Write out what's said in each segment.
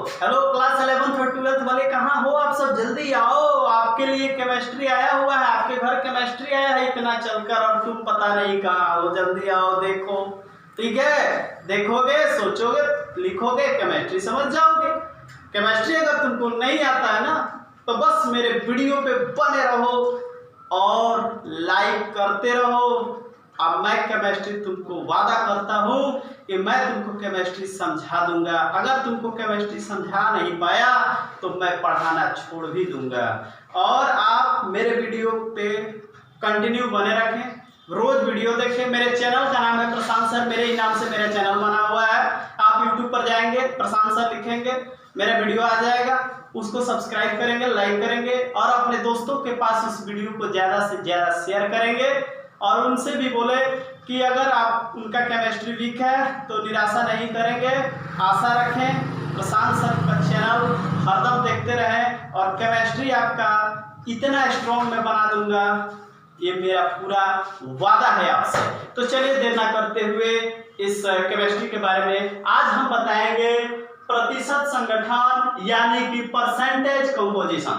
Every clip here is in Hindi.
हेलो क्लास 11th और 12th वाले कहाँ हो आप सब? जल्दी आओ, आपके लिए केमिस्ट्री आया हुआ है। आपके घर केमिस्ट्री आया है इतना चलकर और तुम पता नहीं कहाँ हो। जल्दी आओ, देखो। ठीक है, देखोगे, सोचोगे, लिखोगे, केमिस्ट्री समझ जाओगे। केमिस्ट्री अगर तुमको नहीं आता है ना तो बस मेरे वीडियो पे बने रहो और लाइक करते रहो। अब मैं केमिस्ट्री तुमको वादा करता हूँ कि मैं तुमको केमिस्ट्री समझा दूंगा। अगर तुमको केमिस्ट्री समझा नहीं पाया तो मैं पढ़ाना छोड़ भी दूंगा। और आप मेरे वीडियो पे कंटिन्यू बने रखें, रोज वीडियो देखें। मेरे चैनल का नाम है प्रशांत सर, मेरे ही नाम से मेरा चैनल बना हुआ है। आप यूट्यूब पर जाएंगे, प्रशांत सर लिखेंगे, मेरा वीडियो आ जाएगा, उसको सब्सक्राइब करेंगे, लाइक करेंगे और अपने दोस्तों के पास इस वीडियो को ज़्यादा से ज़्यादा शेयर करेंगे। और उनसे भी बोले कि अगर आप उनका केमिस्ट्री वीक है तो निराशा नहीं करेंगे, आशा रखें। प्रशांत सर का चैनल हरदम देखते रहें और केमिस्ट्री आपका इतना स्ट्रॉन्ग मैं बना दूंगा, ये मेरा पूरा वादा है आपसे। तो चलिए देर ना करते हुए इस केमिस्ट्री के बारे में आज हम बताएंगे प्रतिशत संगठन यानी कि परसेंटेज कंपोजिशन।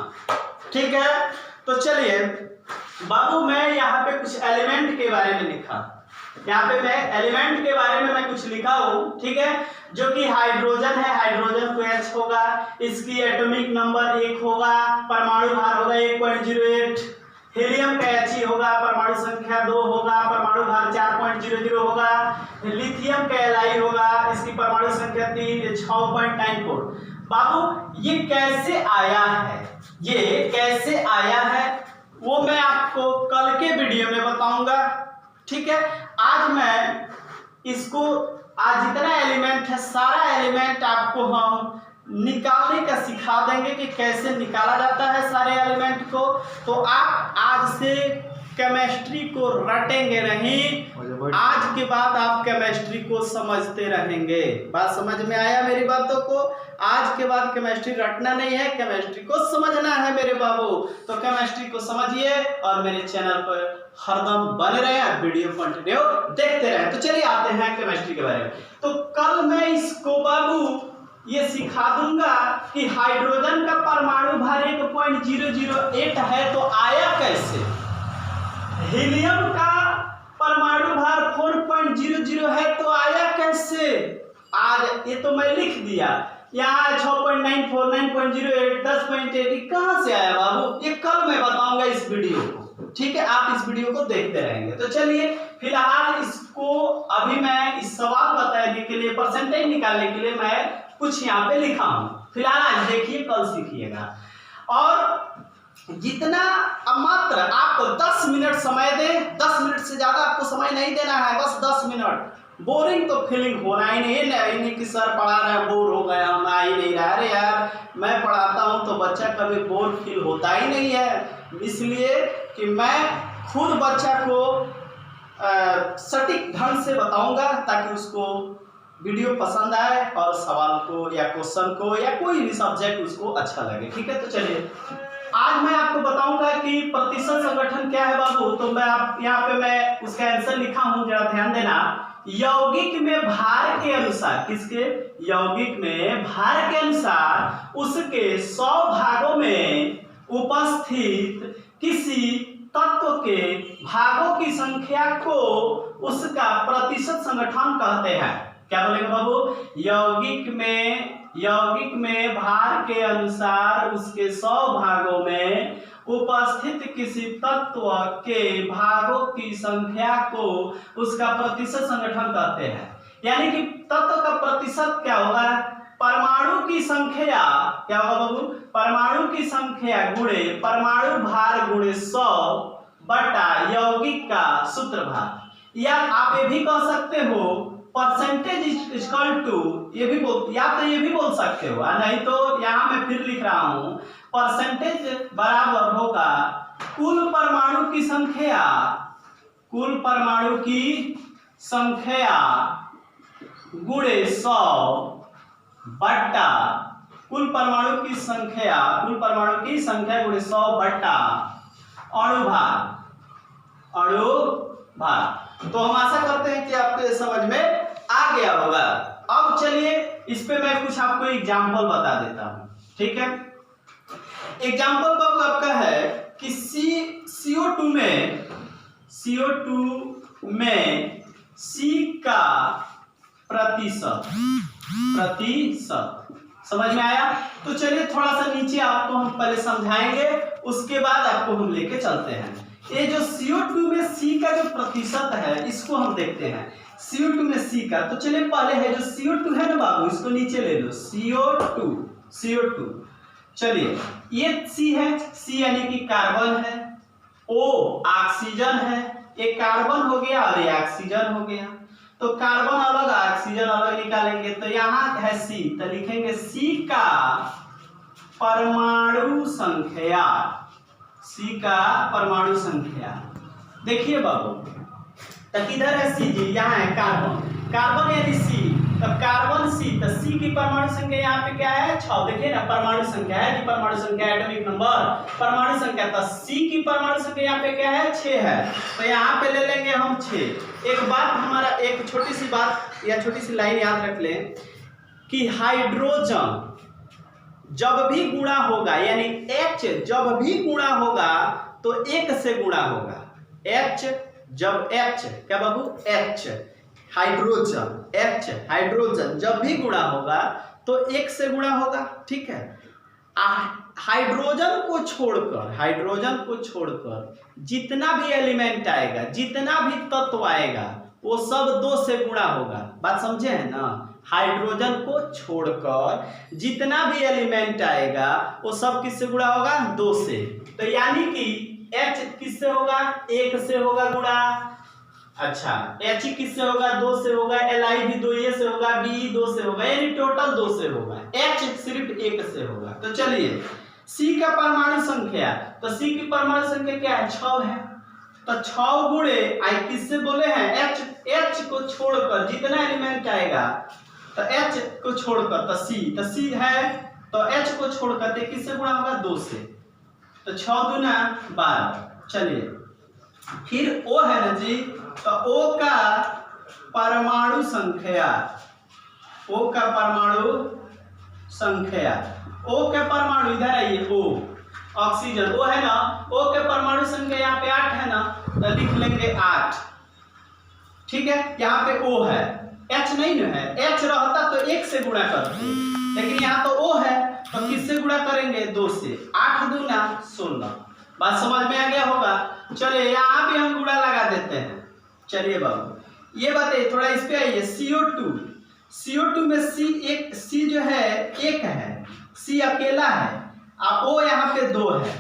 ठीक है, तो चलिए बाबू, मैं यहाँ पे कुछ एलिमेंट के बारे में लिखा। यहाँ पे मैं एलिमेंट के बारे में मैं कुछ लिखा हूँ, ठीक है, जो कि हाइड्रोजन है। हाइड्रोजन को H होगा, इसकी एटॉमिक नंबर 1 होगा, परमाणु भार होगा 1.08। हीलियम का He होगा, परमाणु संख्या 2 होगा, परमाणु भार 4.00 होगा। लिथियम का Li होगा, इसकी परमाणु संख्या 3 6.94। बाबू ये कैसे आया है, ये कैसे आया है वो मैं आपको कल के वीडियो में बताऊंगा। ठीक है, आज मैं इसको, आज जितना एलिमेंट है सारा एलिमेंट आपको हम निकालने का सिखा देंगे कि कैसे निकाला जाता है सारे एलिमेंट को। तो आप आज से केमिस्ट्री को रटेंगे नहीं, आज के बाद आप केमिस्ट्री को समझते रहेंगे। बात समझ में आया मेरी बातों को? आज के बाद केमिस्ट्री रटना नहीं है, केमिस्ट्री को समझना है मेरे बाबू। तो केमिस्ट्री को समझिए और मेरे चैनल पर हरदम बने रहें, वीडियो कंटिन्यू देखते रहें। तो चलिए आते हैं केमिस्ट्री के बारे में। तो कल मैं इसको बाबू ये सिखा दूंगा कि हाइड्रोजन का परमाणु भार 1.008 है तो आया कैसे। हीलियम का परमाणु भार 4.00 है तो आया कैसे। आज ये तो मैं लिख दिया, यहाँ 6.94, 9.08, 10.80 कहाँ से आया बाबू, ये कल मैं बताऊंगा इस वीडियो को। ठीक है, आप इस वीडियो को देखते रहेंगे। तो चलिए फिलहाल इसको अभी मैं इस सवाल बताने के लिए, परसेंटेज निकालने के लिए मैं कुछ यहाँ पे लिखा हूँ। फिलहाल आज देखिए, कल सीखिएगा। और जितना अब मात्र आपको 10 मिनट समय दे, 10 मिनट से ज्यादा आपको समय नहीं देना है, बस 10 मिनट। बोरिंग तो फीलिंग होना ही नहीं कि सर पढ़ा रहे हैं बोर हो गया, हम आ ही नहीं रहा। अरे यार, मैं पढ़ाता हूँ तो बच्चा कभी बोर फील होता ही नहीं है, इसलिए कि मैं खुद बच्चा को सटीक ढंग से बताऊंगा ताकि उसको वीडियो पसंद आए और सवाल को या क्वेश्चन को या कोई भी सब्जेक्ट उसको अच्छा लगे। ठीक है, तो चलिए आज मैं आपको बताऊंगा कि प्रतिशत संगठन क्या है बाबू। तो मैं आप यहाँ पे मैं उसका आंसर लिखा हूँ, जरा ध्यान देना। यौगिक में भार के अनुसार, किसके? यौगिक में भार के अनुसार उसके 100 भागों में उपस्थित किसी तत्व के भागों की संख्या को उसका प्रतिशत संगठन कहते हैं। क्या बोलेंगे बाबू? यौगिक में भार के अनुसार उसके 100 भागों में उपस्थित किसी तत्व के भागों की संख्या को उसका प्रतिशत संगठन कहते हैं। यानी कि तत्व का प्रतिशत क्या होगा? परमाणु की संख्या क्या होगा बाबू? परमाणु की संख्या गुणे परमाणु भार गुणे 100 बटा यौगिक का सूत्र भार। या आप ये भी कह सकते हो परसेंटेज इक्वल टू, ये भी बोल, या तो ये भी बोल सकते हो, नहीं तो यहाँ मैं फिर लिख रहा हूँ परसेंटेज बराबर होगा कुल परमाणु की संख्या, कुल परमाणु की संख्या गुणे 100 बट्टा कुल परमाणु की संख्या, कुल परमाणु की संख्या गुणे 100 बट्टा अणुभार, अणुभार। तो हम आशा करते हैं कि आपको समझ में आ गया होगा। अब चलिए इस पे मैं कुछ आपको एग्जाम्पल बता देता हूँ, ठीक है। एग्जाम्पल बाबू आपका है कि CO2 में C का प्रतिशत समझ में आया। तो चलिए थोड़ा सा नीचे आपको हम पहले समझाएंगे, उसके बाद आपको हम लेके चलते हैं। ये जो CO2 में C का जो प्रतिशत है इसको हम देखते हैं। CO2 में C का, तो चलिए पहले है जो CO2 है ना बाबू, इसको नीचे ले लो, CO2। चलिए ये C है, C यानी कि कार्बन है, O ऑक्सीजन है, ये कार्बन हो गया और ये ऑक्सीजन हो गया। तो कार्बन अलग ऑक्सीजन अलग निकालेंगे, तो यहाँ है C, तो लिखेंगे C का परमाणु संख्या, C का परमाणु संख्या। देखिए बाबू, तो किधर है C जी, यहाँ है कार्बन यानी C, तब कार्बन C, तो C की परमाणु संख्या यहाँ पे क्या है 6। देखिए ना परमाणु संख्या है जी, परमाणु संख्या एटॉमिक नंबर, परमाणु संख्या, तो C की परमाणु संख्या यहाँ पे क्या है 6 है, तो यहाँ पे ले लेंगे हम 6। एक बात हमारा, एक छोटी सी बात या छोटी सी लाइन याद रख लें कि हाइड्रोजन जब भी गुणा होगा, यानी H जब भी गुणा होगा तो 1 से गुणा होगा। H जब H क्या बाबू, H हाइड्रोजन जब भी गुणा होगा तो 1 से गुणा होगा, ठीक है। हाइड्रोजन को छोड़कर जितना भी एलिमेंट आएगा, जितना भी तत्व आएगा, वो सब 2 से गुणा होगा। बात समझे है ना, हाइड्रोजन को छोड़कर जितना भी एलिमेंट आएगा वो सब किससे गुणा होगा, 2 से। तो यानी कि H किससे होगा, 1 से होगा गुणा, अच्छा H किससे होगा, 2 से होगा, Li भी 2 से होगा, Be 2 से होगा, यानी टोटल 2 से होगा, H सिर्फ 1 से होगा। तो चलिए C का परमाणु संख्या, तो C की परमाणु संख्या क्या है 6 है, तो 6 गुणे आई किससे बोले हैं H को छोड़कर जितना एलिमेंट आएगा, तो H को छोड़कर तो C है, तो H को छोड़कर किससे गुणा होगा 2 से, तो 6 दूना 12। चलिए फिर O है ना जी, तो O का परमाणु संख्या, O का परमाणु इधर आइए, O ऑक्सीजन O है ना, O के परमाणु संख्या यहाँ पे 8 है ना, तो लिख लेंगे 8, ठीक है। यहाँ पे O है, H नहीं है, H रहता तो 1 से गुणा करते, लेकिन यहाँ तो O है, तो किससे गुणा करेंगे 2 से, 8 दूना 16। बात समझ में आ गया होगा। चलिए यहाँ भी हम गुणा लगा देते हैं। चलिए बाबू ये बताइए थोड़ा इस पे आइए, CO2 में C जो है 1 है, C अकेला है, और O यहाँ पे 2 है,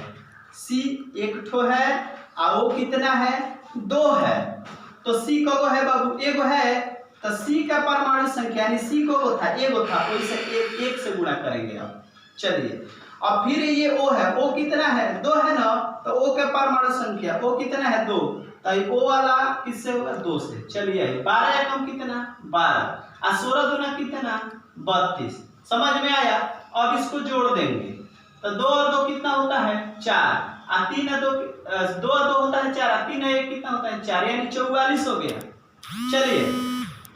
C 1 ठो है और O कितना है 2 है, तो C को है बाबू 1 है, तो C का परमाणु संख्या यानी C को था 1 था, तो 1 से गुणा करेंगे अब। चलिए और फिर ये O है, O कितना है 2 है ना, तो O का परमाणु संख्या O कितना है 2, तो O वाला किससे होगा 2 से। चलिए 12 या कम कितना 12 और 16 दूना कितना 32। समझ में आया। अब इसको जोड़ देंगे, तो 2 और 2 कितना होता है 4, और 3 और 2 और 2 होता है 4, और 3 और 1 कितना होता है 4, यानी 44 हो गया। चलिए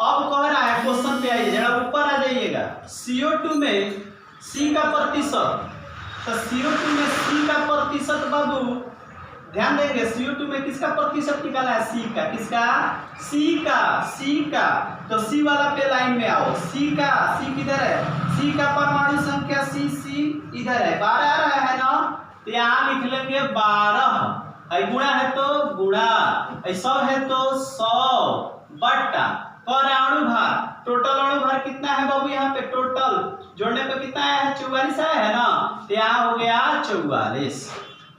अब कह रहा है क्वेश्चन पे आइए, जरा ऊपर आ जाइएगा। CO2 में C का प्रतिशत, तो CO2 में C का प्रतिशत बाबू ध्यान देंगे, CO2 में किसका प्रतिशत निकाला है C का, किसका C का, तो C वाला पे लाइन में आओ, C किधर है, C का परमाणु संख्या C इधर है, 12 आ रहा है ना, तो यहाँ लिख लेंगे 12, गुणा है तो गुणा, 100 है तो 100 बट्टा पर अणु भार, टोटल अणु भार कितना है बाबू, यहाँ पे टोटल जोड़ने पे कितना है 44 आया है ना, तो यहाँ हो गया 44।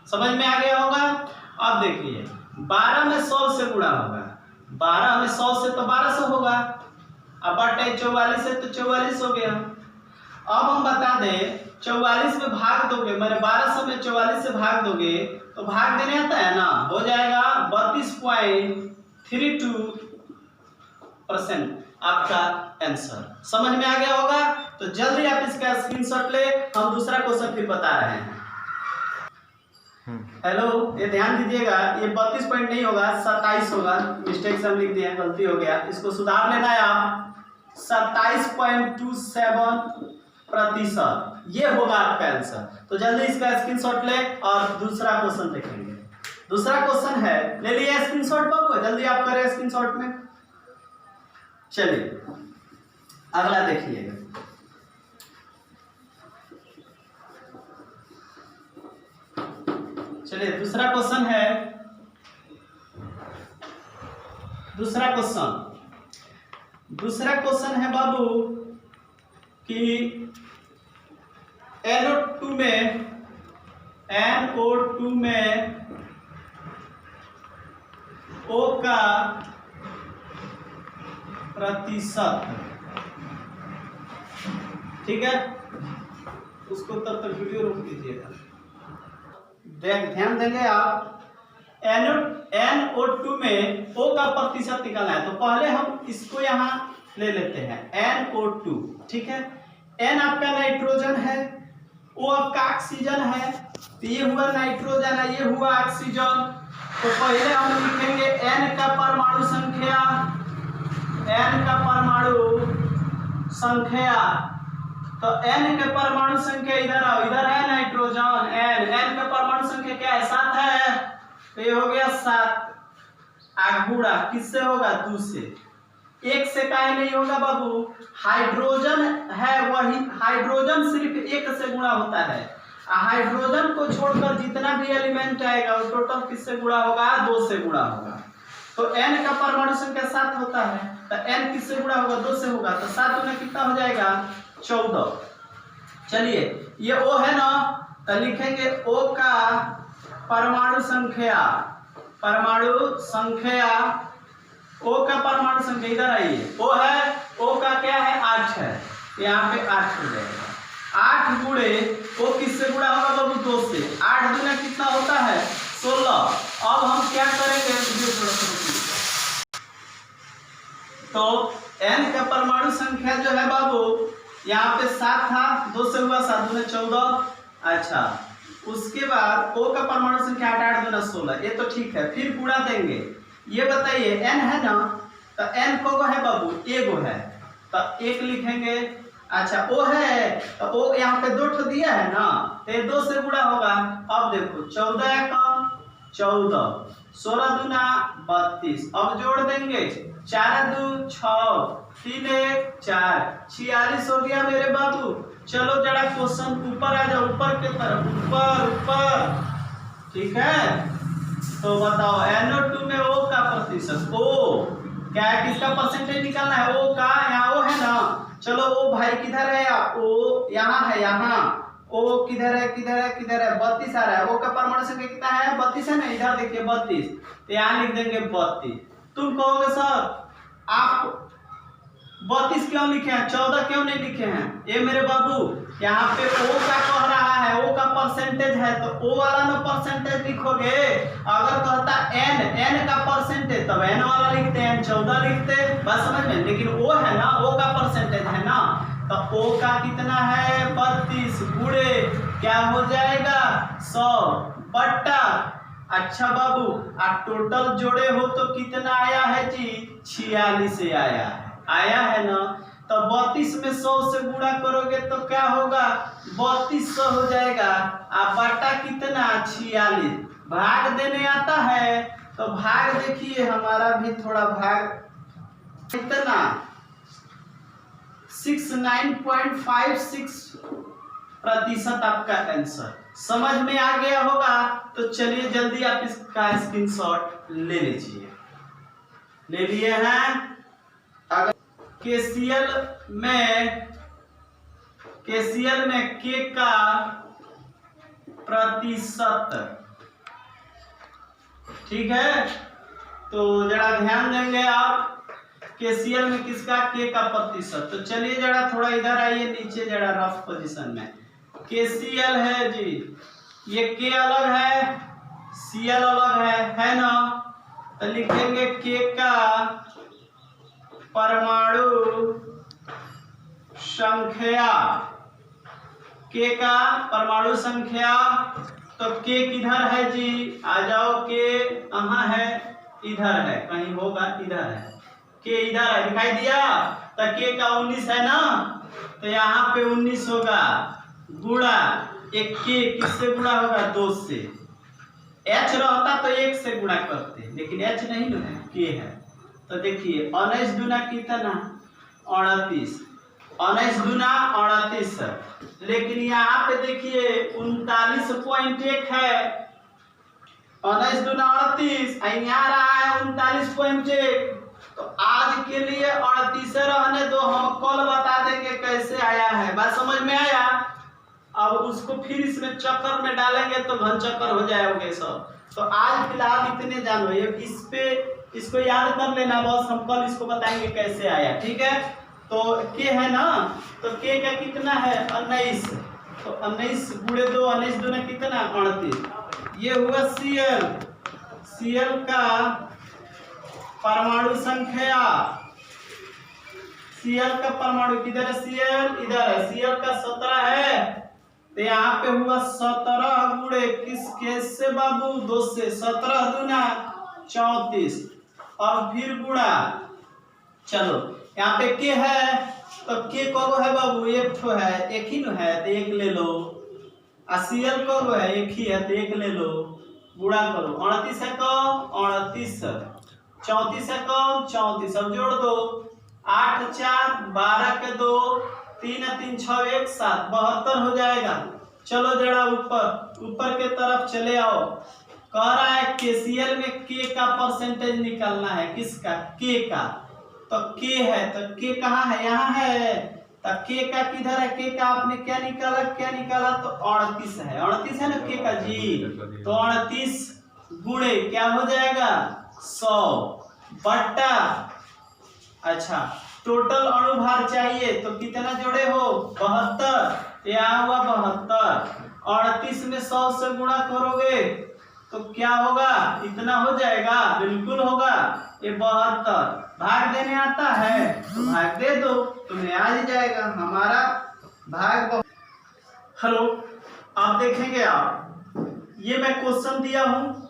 समझ में आ गया होगा। अब देखिए 12 में 100 से गुणा होगा, 12 में 100 से तो 1200 होगा, अब बटे 44 से तो 44 हो गया। अब हम बता दें 44 में भाग दोगे, मैंने 1200 में 44 से भाग दोगे तो भाग देने आता है ना, हो जाएगा 32.32% आपका आंसर। समझ में आ गया होगा। तो जल्दी आप इसका स्क्रीनशॉट ले, हम दूसरा क्वेश्चन फिर बता रहे हैं। हेलो, ये ध्यान दीजिएगा, ये 32 पॉइंट नहीं होगा 27 होगा, मिस्टेक से हम लिख दिए, गलती हो गया, इसको सुधार लेना है आप। 27.27%। ये होगा आपका आंसर। तो जल्दी इसका स्क्रीनशॉट ले और दूसरा क्वेश्चन देखेंगे। दूसरा क्वेश्चन है, ले लिया स्क्रीनशॉट बाबू, जल्दी आप करें स्क्रीनशॉट में। चलिए अगला देखिएगा। चलिए दूसरा क्वेश्चन है, दूसरा क्वेश्चन है बाबू कि NO2 में O का प्रतिशत, ठीक है, उसको तब तक वीडियो रोक दीजिएगा। ध्यान देंगे आप, NO2 में O का प्रतिशत निकालना है। तो पहले हम इसको यहाँ ले लेते हैं, NO2, ठीक है। N आपका नाइट्रोजन है, O आपका ऑक्सीजन है, तो ये हुआ नाइट्रोजन है, ये हुआ ऑक्सीजन। तो पहले हम लिखेंगे N का परमाणु संख्या, तो N के परमाणु संख्या इधर आओ, इधर है नाइट्रोजन N का परमाणु संख्या क्या है, 7 है। तो ये हो गया 7, आगुड़ा किससे होगा, 2 से। 1 से काहे नहीं होगा बाबू, हाइड्रोजन है वही, हाइड्रोजन सिर्फ 1 से गुणा होता है। हाइड्रोजन को छोड़कर जितना भी एलिमेंट आएगा वो टोटल किससे गुणा होगा, 2 से गुणा होगा। तो N का परमाणु संख्या 7 होता है, तो N किससे गुणा होगा, 2 से होगा। तो 7 में कितना हो जाएगा, 14। चलिए ये O है ना, तो लिखेंगे O का परमाणु संख्या, O का परमाणु संख्या इधर आइए, O है, O का क्या है, 8 है, यहाँ पे 8 हो जाएगा। 8 गुणे O किससे गुणा होगा बाबू, 2 से। 8 गुना कितना होता है, 16। अब हम क्या करेंगे, तो N का परमाणु संख्या जो है बाबू यहाँ पे 7 था, 2 से हुआ, 7 दूना 14। अच्छा, उसके बाद O का परमाणु संख्या 8 दूना 16, ये तो ठीक है। फिर गुणा देंगे, ये बताइए N है ना, तो N को है बाबू, 1 है, तो 1 लिखेंगे। अच्छा O है, तो O यहाँ पे 2 दिया है ना, तो 2 से गुणा होगा। अब देखो 14 कम 14, 16 दूना 32, अब जोड़ देंगे, 4 2 6, 3 1 4, 46 हो गया मेरे बाबू। चलो जरा क्वेश्चन ऊपर आ जाओ, ऊपर के तरफ, ऊपर, ठीक है। तो बताओ NO2 में O का प्रतिशत, O क्या है, किसका परसेंटेज निकालना है, O का। यहाँ O है ना, चलो O भाई किधर है, O यहाँ है, यहाँ O किधर है, 32 आ रहा है। O का परमाणु संख्या कितना है, 32 है ना, इधर देखिए 32, तो यहाँ लिख देंगे 32। तुम कहोगे सर आप 32 क्यों लिखे हैं, 14 क्यों नहीं लिखे हैं, ये मेरे बाबू यहाँ पे O का कह रहा है, O का परसेंटेज है, तो O वाला ना परसेंटेज लिखोगे। अगर कहता N का परसेंटेज, तब N वाला लिखते हैं, 14 लिखते, बस समझ में। लेकिन O है ना, O का परसेंटेज है ना, तो O का कितना है, 32 गुणे क्या हो जाएगा, 100 बट्टा। अच्छा बाबू, आप टोटल जोड़े हो तो कितना आया है जी, 46 आया है ना। तो 32 में 100 से गुणा करोगे तो क्या होगा, 3200 हो जाएगा। आप बटा कितना, 46। भाग देने आता है तो भाग देखिए, हमारा भी थोड़ा भाग कितना, 69.56% आपका आंसर। समझ में आ गया होगा, तो चलिए जल्दी आप इसका स्क्रीनशॉट ले लीजिए। ले लिए हैं। अगर KCl में K का प्रतिशत, ठीक है, तो जरा ध्यान देंगे आप, KCl में किसका, K का प्रतिशत। तो चलिए जरा थोड़ा इधर आइए नीचे, जरा रफ पोजीशन में। KCl है जी, ये K अलग है, Cl अलग है ना, तो लिखेंगे K का परमाणु संख्या, K का परमाणु संख्या। तो K किधर है जी, आ जाओ, K कहाँ है, इधर है, कहीं होगा, इधर है, K इधर है, दिखाई दिया। तो k का 19 है ना, तो यहाँ पे 19 होगा गुणा एक k किससे गुणा होगा 2 से। h रहता तो 1 से गुणा करते, लेकिन h नहीं ना है, k है। तो देखिए 19 दूना कितना 38, 19 दूना 38, लेकिन यहाँ पे देखिए 39.1 है। 19 दूना 38, यहाँ रहा है 39.1। तो आज के लिए 38 रहने दो, हम कल बता देंगे कैसे आया है। बात समझ में आया? अब उसको फिर इसमें चक्कर में डालेंगे तो घन चक्कर हो जाएगा सब। तो आज फिलहाल इतने जानो, ये इस पे इसको याद कर लेना बस, हम कल इसको बताएंगे कैसे आया, ठीक है। तो के है ना, तो के का कितना है 19, तो 19 गुणे 2, 19 दूना कितना 38। ये हुआ Cl, Cl का परमाणु संख्या, Cl का परमाणु किधर है, Cl इधर है, Cl का 17 है। तो यहाँ पे हुआ 17 गुणे किस केस से बाबू 2 से, 17 दूना 34 और फिर गुणा। चलो यहाँ पे के है, तो के कब है बाबू, एक तो है, एक ही न है तो एक ले लो। Cl कब है, एक ही है तो एक ले लो, गुणा करो। 38 है कम 38, 34 है कम 34, अब जोड़ दो 8 4 12 के 2, 3 3 6 1 7, 72 हो जाएगा। चलो जरा ऊपर के तरफ चले आओ। कह रहा है KCl में के का परसेंटेज निकालना है, किसका, के का। तो के है, तो के कहाँ है, यहाँ है। तो के का किधर है, के का आपने क्या निकाला, तो 38 है, 38 है ना के का जी। तो 38 गुणे क्या हो जाएगा 100 बट्टा, अच्छा टोटल अणुभार चाहिए तो कितना जोड़े हो 72, यहाँ हुआ 72। 38 में 100 से गुणा करोगे तो क्या होगा, इतना हो जाएगा, बिल्कुल होगा। ये 72 भाग देने आता है तो भाग दे दो, तुम्हें आ ही जाएगा हमारा भाग। हेलो, आप देखेंगे, आप ये मैं क्वेश्चन दिया हूँ,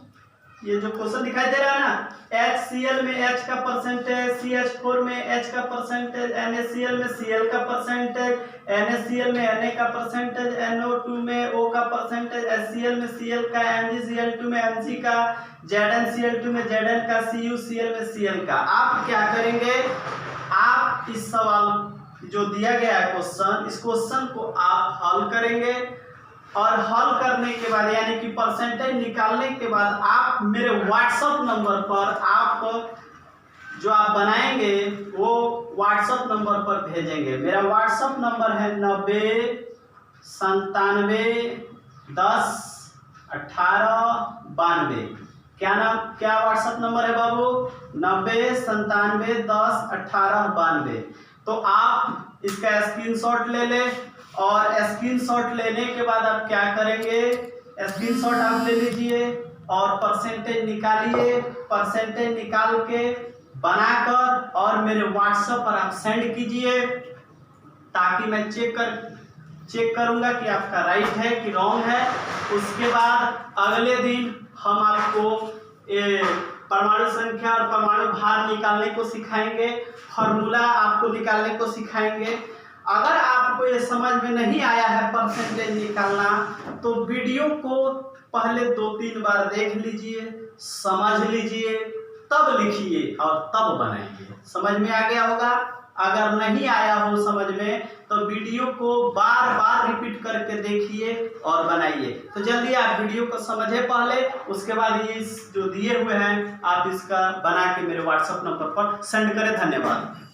ये जो क्वेश्चन दिखाई दे रहा है ना, HCl में H का परसेंटेज, CH4 में H का परसेंटेज, NaCl में Cl का परसेंटेज, NaCl में Na का परसेंटेज, NO2 में O का परसेंटेज, HCl में Cl का, MgCl2 में Mg का, ZnCl2 में Zn का, CuCl में Cl का। आप क्या करेंगे, आप इस सवाल जो दिया गया है क्वेश्चन, इस क्वेश्चन को आप हल करेंगे और हल करने के बाद यानी कि परसेंटेज निकालने के बाद आप मेरे व्हाट्सएप नंबर पर आप जो आप बनाएंगे वो व्हाट्सएप नंबर पर भेजेंगे। मेरा व्हाट्सएप नंबर है 90 97 10 18 92। क्या व्हाट्सएप नंबर है बाबू, 90 97 10 18 92। तो आप इसका स्क्रीनशॉट ले ले, और स्क्रीनशॉट लेने के बाद आप क्या करेंगे, स्क्रीनशॉट आप ले लीजिए और परसेंटेज निकालिए, परसेंटेज निकाल के बनाकर और मेरे व्हाट्सएप पर आप सेंड कीजिए, ताकि मैं चेक करूंगा कि आपका राइट है कि रॉन्ग है। उसके बाद अगले दिन हम आपको परमाणु संख्या और परमाणु भार निकालने को सिखाएंगे, फार्मूला आपको निकालने को सिखाएंगे। अगर आपको ये समझ में नहीं आया है परसेंटेज निकालना, तो वीडियो को पहले 2-3 बार देख लीजिए, समझ लीजिए, तब लिखिए और तब बनाइए। समझ में आ गया होगा। अगर नहीं आया हो समझ में तो वीडियो को बार बार रिपीट करके देखिए और बनाइए। तो जल्दी आप वीडियो को समझे पहले, उसके बाद ये जो दिए हुए हैं आप इसका बना के मेरे व्हाट्सएप नंबर पर सेंड करें। धन्यवाद।